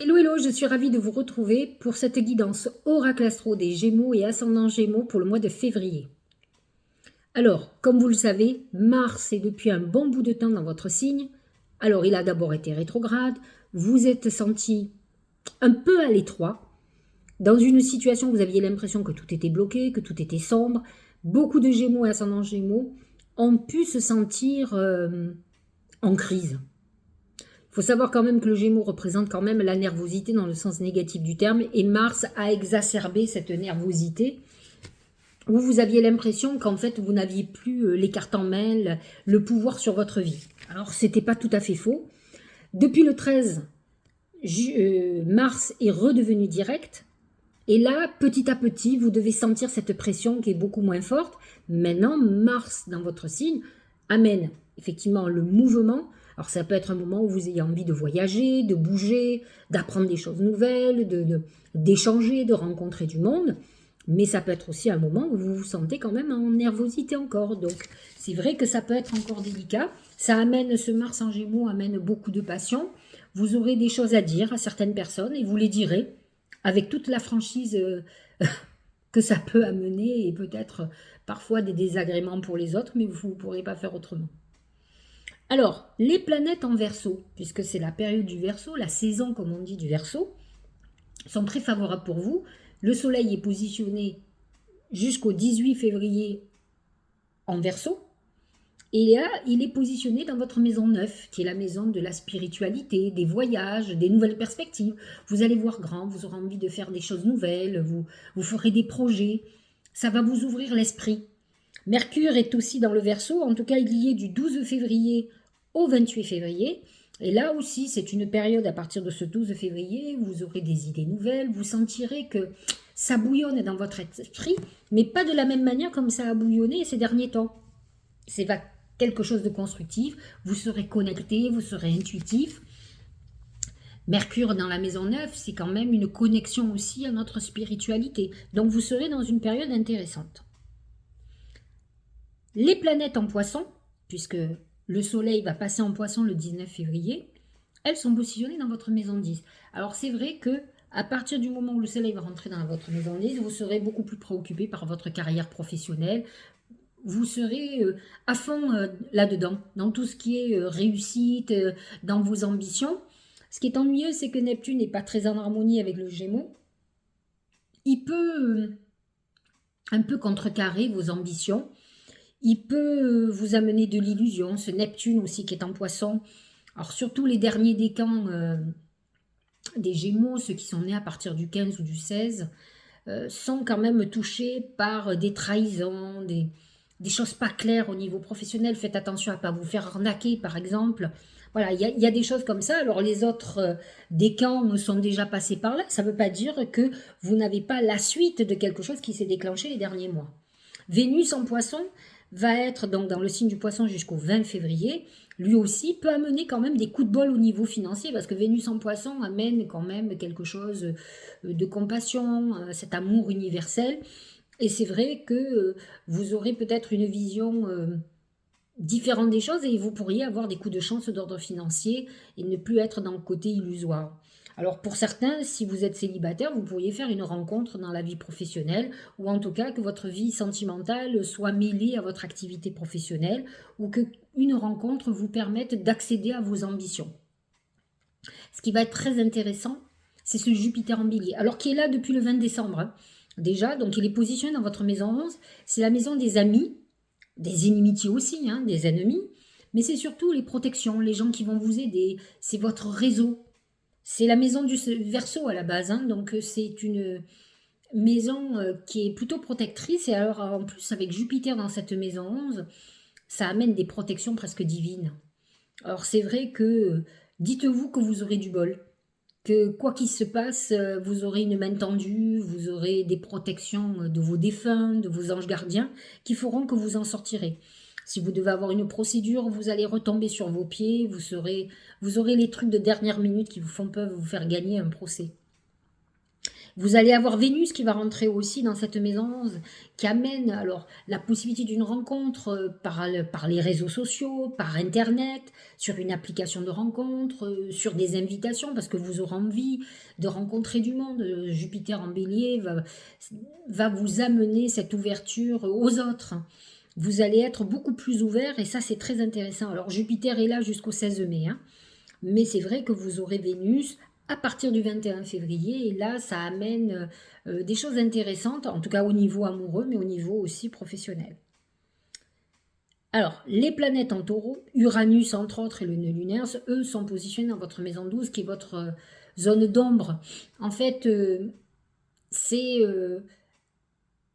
Hello, hello, je suis ravie de vous retrouver pour cette guidance Oracle Astro des Gémeaux et Ascendant Gémeaux pour le mois de février. Alors, comme vous le savez, Mars est depuis un bon bout de temps dans votre signe. Alors, il a d'abord été rétrograde, vous êtes senti un peu à l'étroit, dans une situation où vous aviez l'impression que tout était bloqué, que tout était sombre. Beaucoup de Gémeaux et Ascendant Gémeaux ont pu se sentir en crise. Il faut savoir quand même que le Gémeaux représente quand même la nervosité dans le sens négatif du terme et Mars a exacerbé cette nervosité où vous aviez l'impression qu'en fait vous n'aviez plus les cartes en main, le pouvoir sur votre vie. Alors c'était pas tout à fait faux. Depuis le 13, Mars est redevenu direct et là petit à petit vous devez sentir cette pression qui est beaucoup moins forte. Maintenant Mars dans votre signe amène effectivement le mouvement. Alors ça peut être un moment où vous ayez envie de voyager, de bouger, d'apprendre des choses nouvelles, d'échanger, de rencontrer du monde. Mais ça peut être aussi un moment où vous vous sentez quand même en nervosité encore. Donc c'est vrai que ça peut être encore délicat. Ça amène, ce Mars en Gémeaux amène beaucoup de passion. Vous aurez des choses à dire à certaines personnes et vous les direz avec toute la franchise que ça peut amener et peut-être parfois des désagréments pour les autres, mais vous ne pourrez pas faire autrement. Alors, les planètes en Verseau, puisque c'est la période du Verseau, la saison comme on dit du Verseau, sont très favorables pour vous. Le Soleil est positionné jusqu'au 18 février en Verseau. Et là, il est positionné dans votre maison 9, qui est la maison de la spiritualité, des voyages, des nouvelles perspectives. Vous allez voir grand, vous aurez envie de faire des choses nouvelles, vous ferez des projets. Ça va vous ouvrir l'esprit. Mercure est aussi dans le Verseau, en tout cas il y est du 12 février au 28 février. Et là aussi, c'est une période à partir de ce 12 février, vous aurez des idées nouvelles, vous sentirez que ça bouillonne dans votre esprit, mais pas de la même manière comme ça a bouillonné ces derniers temps. C'est quelque chose de constructif, vous serez connecté, vous serez intuitif. Mercure dans la maison 9, c'est quand même une connexion aussi à notre spiritualité. Donc vous serez dans une période intéressante. Les planètes en Poisson, puisque le Soleil va passer en Poisson le 19 février, elles sont positionnées dans votre maison 10. Alors c'est vrai que à partir du moment où le Soleil va rentrer dans votre maison 10, vous serez beaucoup plus préoccupé par votre carrière professionnelle. Vous serez à fond là-dedans, dans tout ce qui est réussite, dans vos ambitions. Ce qui est ennuyeux, c'est que Neptune n'est pas très en harmonie avec le Gémeaux. Il peut un peu contrecarrer vos ambitions. Il peut vous amener de l'illusion, ce Neptune aussi qui est en Poisson. Alors surtout les derniers décans des Gémeaux, ceux qui sont nés à partir du 15 ou du 16, sont quand même touchés par des trahisons, des choses pas claires au niveau professionnel. Faites attention à ne pas vous faire arnaquer par exemple. Voilà, il y a des choses comme ça. Alors les autres décans sont déjà passés par là. Ça ne veut pas dire que vous n'avez pas la suite de quelque chose qui s'est déclenché les derniers mois. Vénus en Poisson va être donc dans le signe du Poisson jusqu'au 20 février. Lui aussi peut amener quand même des coups de bol au niveau financier parce que Vénus en Poisson amène quand même quelque chose de compassion, cet amour universel. Et c'est vrai que vous aurez peut-être une vision différente des choses et vous pourriez avoir des coups de chance d'ordre financier et ne plus être dans le côté illusoire. Alors pour certains, si vous êtes célibataire, vous pourriez faire une rencontre dans la vie professionnelle ou en tout cas que votre vie sentimentale soit mêlée à votre activité professionnelle ou qu'une rencontre vous permette d'accéder à vos ambitions. Ce qui va être très intéressant, c'est ce Jupiter en Bélier. Alors qui est là depuis le 20 décembre hein. Déjà, donc il est positionné dans votre maison 11, c'est la maison des amis, des inimitiés aussi, hein, des ennemis, mais c'est surtout les protections, les gens qui vont vous aider, c'est votre réseau. C'est la maison du Verseau à la base, hein, donc c'est une maison qui est plutôt protectrice. Et alors en plus avec Jupiter dans cette maison 11, ça amène des protections presque divines. Alors c'est vrai que dites-vous que vous aurez du bol, que quoi qu'il se passe, vous aurez une main tendue, vous aurez des protections de vos défunts, de vos anges gardiens, qui feront que vous en sortirez. Si vous devez avoir une procédure, vous allez retomber sur vos pieds, vous aurez les trucs de dernière minute qui peuvent vous faire gagner un procès. Vous allez avoir Vénus qui va rentrer aussi dans cette maison 11, qui amène alors la possibilité d'une rencontre par les réseaux sociaux, par Internet, sur une application de rencontre, sur des invitations, parce que vous aurez envie de rencontrer du monde. Jupiter en bélier va vous amener cette ouverture aux autres. Vous allez être beaucoup plus ouvert et ça c'est très intéressant. Alors Jupiter est là jusqu'au 16 mai, hein, mais c'est vrai que vous aurez Vénus à partir du 21 février et là ça amène des choses intéressantes, en tout cas au niveau amoureux mais au niveau aussi professionnel. Alors, les planètes en taureau, Uranus entre autres et le nœud lunaire, eux sont positionnés dans votre maison 12 qui est votre zone d'ombre. En fait, c'est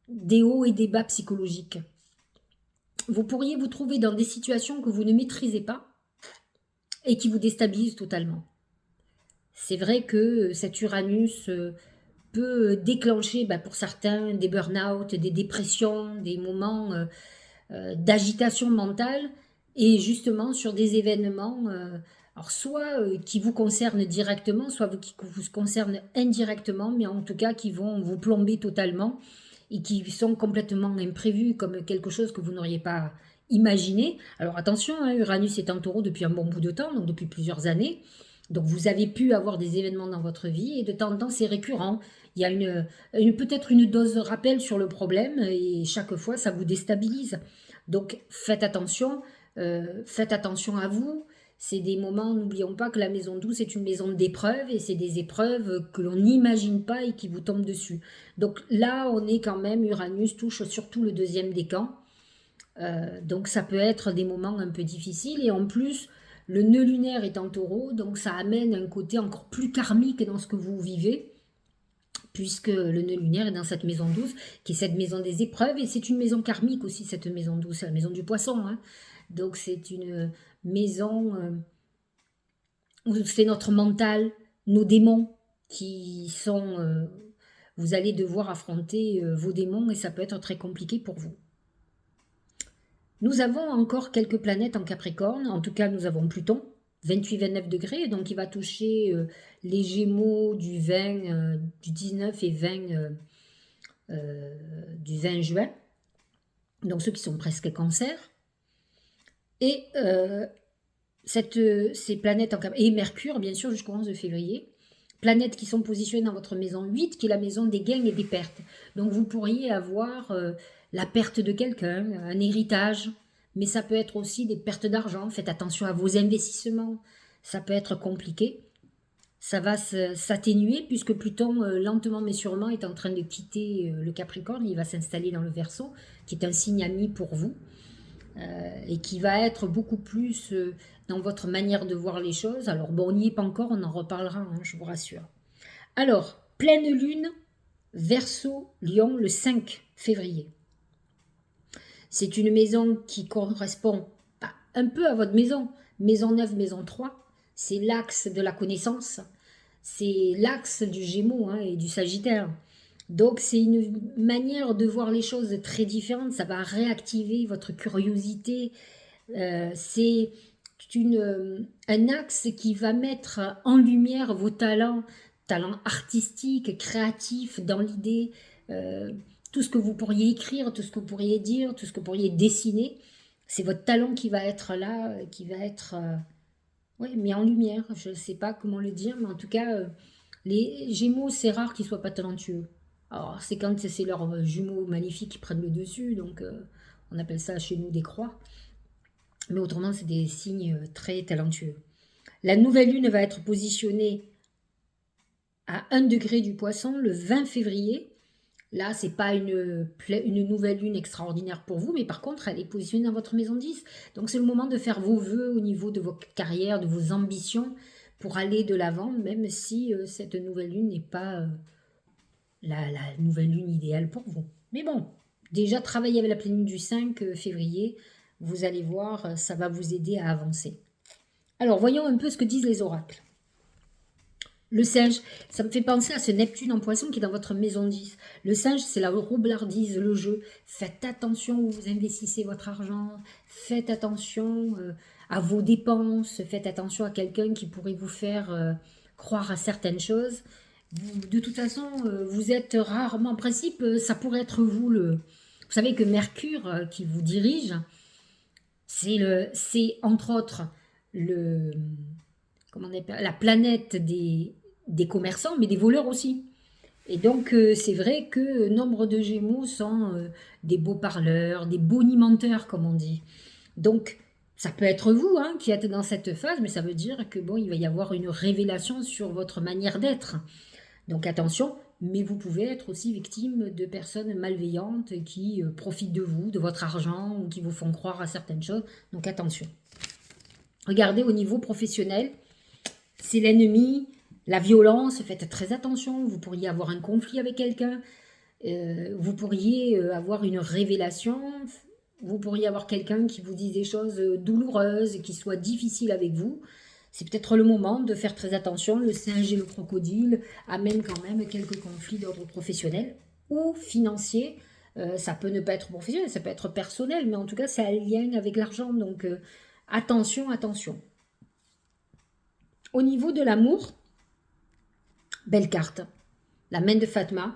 des hauts et des bas psychologiques. Vous pourriez vous trouver dans des situations que vous ne maîtrisez pas et qui vous déstabilisent totalement. C'est vrai que cet Uranus peut déclencher pour certains des burn-out, des dépressions, des moments d'agitation mentale et justement sur des événements alors soit qui vous concernent directement, soit qui vous concernent indirectement, mais en tout cas qui vont vous plomber totalement et qui sont complètement imprévus comme quelque chose que vous n'auriez pas imaginé. Alors attention, hein, Uranus est en taureau depuis un bon bout de temps, donc depuis plusieurs années. Donc vous avez pu avoir des événements dans votre vie et de temps en temps c'est récurrent. Il y a peut-être une dose de rappel sur le problème et chaque fois ça vous déstabilise. Donc faites attention à vous. C'est des moments, n'oublions pas que la maison 12 est une maison d'épreuves et c'est des épreuves que l'on n'imagine pas et qui vous tombent dessus. Donc là on est quand même, Uranus touche surtout le deuxième décan. Donc ça peut être des moments un peu difficiles et en plus le nœud lunaire est en taureau, donc ça amène un côté encore plus karmique dans ce que vous vivez, puisque le nœud lunaire est dans cette maison 12, qui est cette maison des épreuves, et c'est une maison karmique aussi, cette maison 12, c'est la maison du poisson. Hein. Donc c'est une maison où c'est notre mental, nos démons qui sont... vous allez devoir affronter vos démons et ça peut être très compliqué pour vous. Nous avons encore quelques planètes en Capricorne, en tout cas nous avons Pluton, 28-29 degrés, donc il va toucher les Gémeaux du 19 et 20 du 20 juin, donc ceux qui sont presque Cancer. Et ces planètes et Mercure, bien sûr, jusqu'au 11 février, planètes qui sont positionnées dans votre maison 8, qui est la maison des gains et des pertes. Donc vous pourriez avoir la perte de quelqu'un, un héritage, mais ça peut être aussi des pertes d'argent. Faites attention à vos investissements, ça peut être compliqué. Ça va s'atténuer puisque Pluton, lentement mais sûrement, est en train de quitter le Capricorne. Il va s'installer dans le Verseau, qui est un signe ami pour vous, et qui va être beaucoup plus dans votre manière de voir les choses. Alors bon, on n'y est pas encore, on en reparlera, hein, je vous rassure. Alors, pleine lune, Verseau, Lion, le 5 février. C'est une maison qui correspond un peu à votre maison. Maison 9, maison 3, c'est l'axe de la connaissance. C'est l'axe du Gémeaux et du Sagittaire. Donc c'est une manière de voir les choses très différente. Ça va réactiver votre curiosité. C'est un axe qui va mettre en lumière vos talents artistiques, créatifs, dans l'idée, tout ce que vous pourriez écrire, tout ce que vous pourriez dire, tout ce que vous pourriez dessiner, c'est votre talent qui va être là, qui va être mis en lumière. Je ne sais pas comment le dire, mais en tout cas, les Gémeaux, c'est rare qu'ils ne soient pas talentueux. Alors, c'est quand c'est leurs jumeaux maléfiques qui prennent le dessus, donc on appelle ça chez nous des croix. Mais autrement, c'est des signes très talentueux. La nouvelle lune va être positionnée à 1 degré du Poisson le 20 février. Là, ce n'est pas une nouvelle lune extraordinaire pour vous, mais par contre, elle est positionnée dans votre maison 10. Donc, c'est le moment de faire vos vœux au niveau de votre carrière, de vos ambitions pour aller de l'avant, même si cette nouvelle lune n'est pas la nouvelle lune idéale pour vous. Mais bon, déjà, travailler avec la pleine lune du 5 février, vous allez voir, ça va vous aider à avancer. Alors, voyons un peu ce que disent les oracles. Le singe, ça me fait penser à ce Neptune en poisson qui est dans votre maison 10. Le singe, c'est la roublardise, le jeu. Faites attention où vous investissez votre argent. Faites attention à vos dépenses. Faites attention à quelqu'un qui pourrait vous faire croire à certaines choses. De toute façon, vous êtes rarement, en principe, ça pourrait être vous le... Vous savez que Mercure qui vous dirige, c'est entre autres le, comment on appelle, la planète des commerçants, mais des voleurs aussi. Et donc, c'est vrai que nombre de Gémeaux sont des beaux parleurs, des bonimenteurs, comme on dit. Donc, ça peut être vous hein, qui êtes dans cette phase, mais ça veut dire que bon, il va y avoir une révélation sur votre manière d'être. Donc attention, mais vous pouvez être aussi victime de personnes malveillantes qui profitent de vous, de votre argent, ou qui vous font croire à certaines choses. Donc attention. Regardez au niveau professionnel, c'est l'ennemi, la violence, faites très attention, vous pourriez avoir un conflit avec quelqu'un, vous pourriez avoir une révélation, vous pourriez avoir quelqu'un qui vous dise des choses douloureuses, qui soient difficiles avec vous. C'est peut-être le moment de faire très attention. Le singe et le crocodile amènent quand même quelques conflits d'ordre professionnel ou financier. Ça peut ne pas être professionnel, ça peut être personnel, mais en tout cas, c'est un lien avec l'argent. Donc, attention, attention. Au niveau de l'amour, belle carte. La main de Fatma,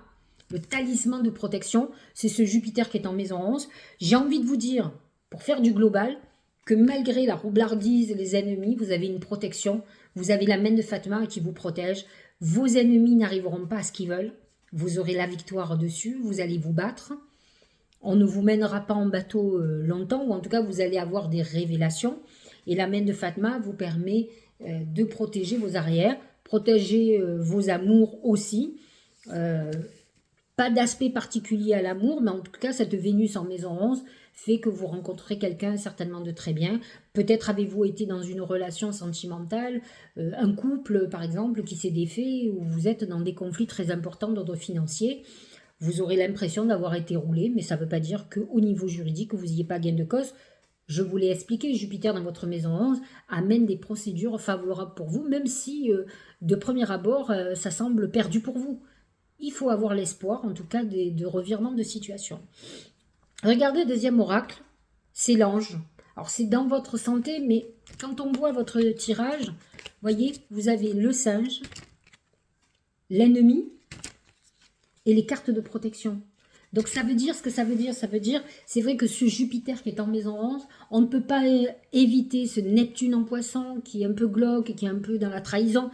le talisman de protection, c'est ce Jupiter qui est en maison 11. J'ai envie de vous dire, pour faire du global, que malgré la roublardise, les ennemis, vous avez une protection. Vous avez la main de Fatma qui vous protège. Vos ennemis n'arriveront pas à ce qu'ils veulent. Vous aurez la victoire dessus. Vous allez vous battre. On ne vous mènera pas en bateau longtemps, ou en tout cas, vous allez avoir des révélations. Et la main de Fatma vous permet de protéger vos arrières, protéger vos amours aussi. Pas d'aspect particulier à l'amour, mais en tout cas, cette Vénus en maison 11 fait que vous rencontrez quelqu'un certainement de très bien. Peut-être avez-vous été dans une relation sentimentale, un couple par exemple qui s'est défait, ou vous êtes dans des conflits très importants d'ordre financier. Vous aurez l'impression d'avoir été roulé, mais ça ne veut pas dire qu'au niveau juridique, vous n'ayez pas gain de cause. Je vous l'ai expliqué, Jupiter dans votre maison 11 amène des procédures favorables pour vous, même si de premier abord, ça semble perdu pour vous. Il faut avoir l'espoir, en tout cas, de revirement de situation. Regardez le deuxième oracle, c'est l'ange. Alors, c'est dans votre santé, mais quand on voit votre tirage, voyez, vous avez le singe, l'ennemi et les cartes de protection. Donc, ça veut dire ce que ça veut dire. Ça veut dire, c'est vrai que ce Jupiter qui est en maison 11, on ne peut pas éviter ce Neptune en poisson qui est un peu glauque, qui est un peu dans la trahison.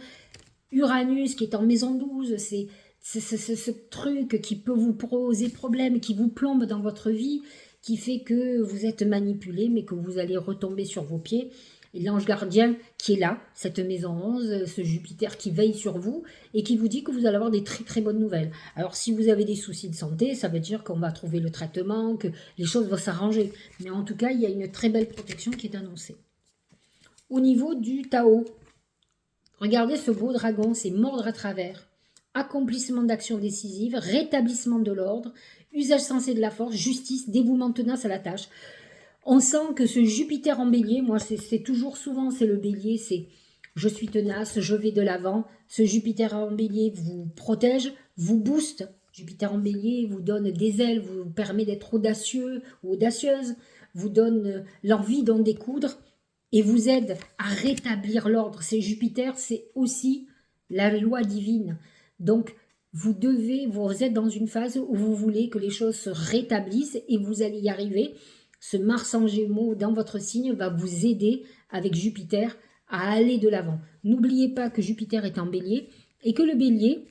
Uranus qui est en maison 12, c'est ce truc qui peut vous poser problème, qui vous plombe dans votre vie, qui fait que vous êtes manipulé, mais que vous allez retomber sur vos pieds. Et l'ange gardien qui est là, cette maison 11, ce Jupiter qui veille sur vous et qui vous dit que vous allez avoir des très très bonnes nouvelles. Alors si vous avez des soucis de santé, ça veut dire qu'on va trouver le traitement, que les choses vont s'arranger. Mais en tout cas, il y a une très belle protection qui est annoncée. Au niveau du Tao, regardez ce beau dragon, c'est mordre à travers. Accomplissement d'actions décisives, rétablissement de l'ordre, usage sensé de la force, justice, dévouement tenace à la tâche. On sent que ce Jupiter en bélier, moi c'est toujours souvent c'est le bélier, c'est je suis tenace, je vais de l'avant. Ce Jupiter en bélier vous protège, vous booste. Jupiter en bélier vous donne des ailes, vous permet d'être audacieux ou audacieuse, vous donne l'envie d'en découdre et vous aide à rétablir l'ordre. C'est Jupiter, c'est aussi la loi divine. Donc, vous êtes dans une phase où vous voulez que les choses se rétablissent et vous allez y arriver. Ce Mars en Gémeaux dans votre signe va vous aider avec Jupiter à aller de l'avant. N'oubliez pas que Jupiter est en bélier et que le bélier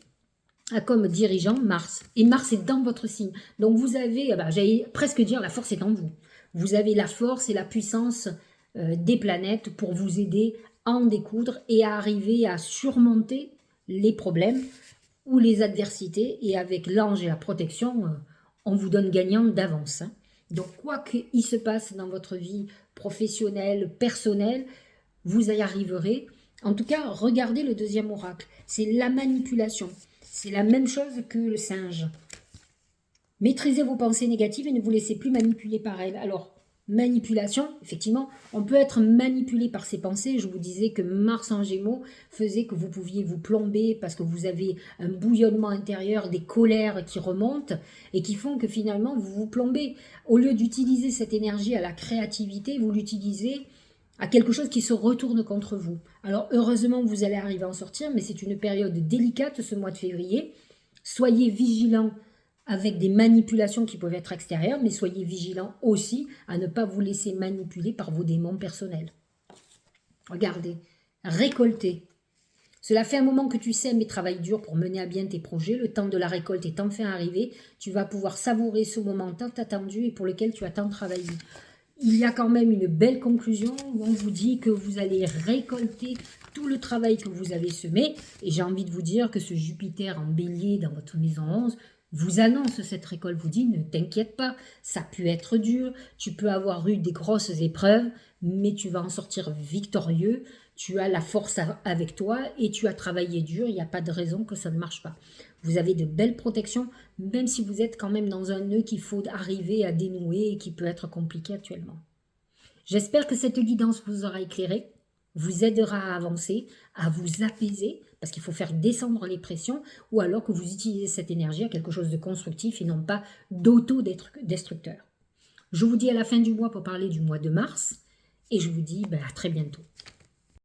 a comme dirigeant Mars. Et Mars est dans votre signe. Donc vous avez, j'allais presque dire, la force est en vous. Vous avez la force et la puissance des planètes pour vous aider à en découdre et à arriver à surmonter les problèmes ou les adversités, et avec l'ange et la protection, on vous donne gagnant d'avance. Donc, quoi qu'il se passe dans votre vie professionnelle, personnelle, vous y arriverez. En tout cas, regardez le deuxième oracle. C'est la manipulation. C'est la même chose que le singe. Maîtrisez vos pensées négatives et ne vous laissez plus manipuler par elles. Alors, manipulation, effectivement, on peut être manipulé par ses pensées. Je vous disais que Mars en Gémeaux faisait que vous pouviez vous plomber parce que vous avez un bouillonnement intérieur, des colères qui remontent et qui font que finalement vous vous plombez. Au lieu d'utiliser cette énergie à la créativité, vous l'utilisez à quelque chose qui se retourne contre vous. Alors heureusement, vous allez arriver à en sortir, mais c'est une période délicate ce mois de février. Soyez vigilants avec des manipulations qui peuvent être extérieures, mais soyez vigilants aussi à ne pas vous laisser manipuler par vos démons personnels. Regardez, récoltez. Cela fait un moment que tu sèmes et travailles dur pour mener à bien tes projets. Le temps de la récolte est enfin arrivé. Tu vas pouvoir savourer ce moment tant attendu et pour lequel tu as tant travaillé. Il y a quand même une belle conclusion où on vous dit que vous allez récolter tout le travail que vous avez semé. Et j'ai envie de vous dire que ce Jupiter en bélier dans votre maison 11 vous annonce cette récolte, vous dit ne t'inquiète pas, ça peut être dur, tu peux avoir eu des grosses épreuves, mais tu vas en sortir victorieux, tu as la force avec toi et tu as travaillé dur, il n'y a pas de raison que ça ne marche pas. Vous avez de belles protections, même si vous êtes quand même dans un nœud qu'il faut arriver à dénouer et qui peut être compliqué actuellement. J'espère que cette guidance vous aura éclairé, vous aidera à avancer, à vous apaiser, parce qu'il faut faire descendre les pressions, ou alors que vous utilisez cette énergie à quelque chose de constructif et non pas d'auto-destructeur. Je vous dis à la fin du mois pour parler du mois de mars, et je vous dis à très bientôt.